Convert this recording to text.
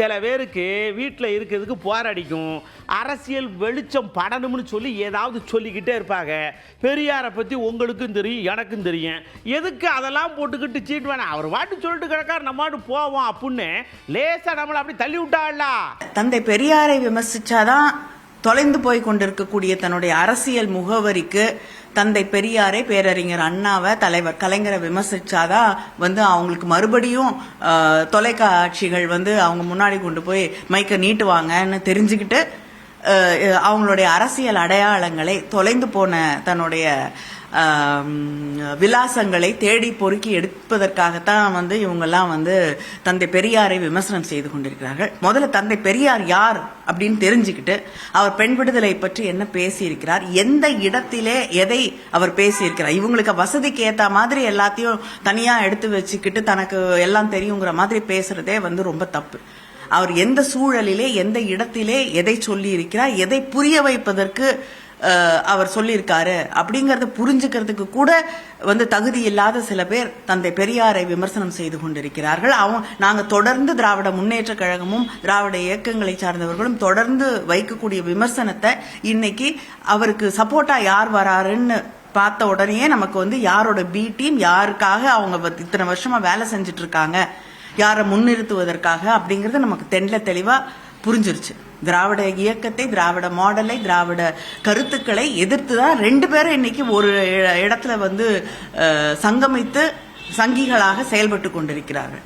சில பேருக்கு வீட்டில் இருக்கிறதுக்கு போராடிக்கும், அரசியல் வெளிச்சம் படணும்னு சொல்லி ஏதாவது சொல்லிக்கிட்டே இருப்பாங்க. பெரியாரை பற்றி உங்களுக்கும் தெரியும், எனக்கும் தெரியும். எதுக்கு அதெல்லாம் போட்டுக்கிட்டு சீட் வேணாம், அவர் வாட்டு சொல்லிட்டு கிடக்கார், நம்ம வாட்டு போவோம் அப்படின்னு லேசாக நம்மளை அப்படி தள்ளி விட்டாள்ல. தந்தை பெரியாரை விமர்சிச்சாதான் தொலைந்து போய் கொண்டிருக்கக்கூடிய தன்னுடைய அரசியல் முகவரிக்கு தந்தை பெரியாரை, பேரறிஞர் அண்ணாவை, தலைவர் கலைஞரை விமர்சிச்சாதான் அவங்களுக்கு மறுபடியும் தொலைக்காட்சிகள் அவங்க முன்னாடி கொண்டு போய் மைக்க நீட்டுவாங்கன்னு தெரிஞ்சுக்கிட்டு அவங்களுடைய அரசியல் அடையாளங்களை, தொலைந்து போன தன்னுடைய விலாசங்களை தேடி பொறுக்கி எடுப்பதற்காகத்தான் இவங்கெல்லாம் தந்தை பெரியாரை விமர்சனம் செய்து கொண்டிருக்கிறார்கள். முதல்ல தந்தை பெரியார் யார் அப்படின்னு தெரிஞ்சுக்கிட்டு அவர் பெண் விடுதலை பற்றி என்ன பேசியிருக்கிறார், எந்த இடத்திலே எதை அவர் பேசியிருக்கிறார். இவங்களுக்கு வசதிக்கு ஏற்ற மாதிரி எல்லாத்தையும் தனியா எடுத்து வச்சுக்கிட்டு தனக்கு எல்லாம் தெரியுங்கிற மாதிரி பேசுறதே ரொம்ப தப்பு. அவர் எந்த சூழலிலே எந்த இடத்திலே எதை சொல்லி இருக்கிறார், எதை புரிய வைப்பதற்கு அவர் சொல்லியிருக்காரு அப்படிங்கறத புரிஞ்சுக்கிறதுக்கு கூட தகுதி இல்லாத சில பேர் தந்தை பெரியாரை விமர்சனம் செய்து கொண்டிருக்கிறார்கள். நாங்க தொடர்ந்து திராவிட முன்னேற்ற கழகமும் திராவிட இயக்கங்களை சார்ந்தவர்களும் தொடர்ந்து வைக்கக்கூடிய விமர்சனத்தை இன்னைக்கு அவருக்கு சப்போர்ட்டா யார் வராருன்னு பார்த்த உடனே நமக்கு யாரோட பி டீம், யாருக்காக அவங்க இத்தனை வருஷமா வேலை செஞ்சுட்டு இருக்காங்க, யாரை முன்னிறுத்துவதற்காக அப்படிங்கறது நமக்கு தெளிவா புரிஞ்சிருச்சு. திராவிட இயக்கத்தை, திராவிட மாடலை, திராவிட கருத்துக்களை எதிர்த்துதான் ரெண்டு பேரும் இன்னைக்கு ஒரு இடத்துல சங்கமித்து சங்கிகளாக செயல்பட்டு கொண்டிருக்கிறார்கள்.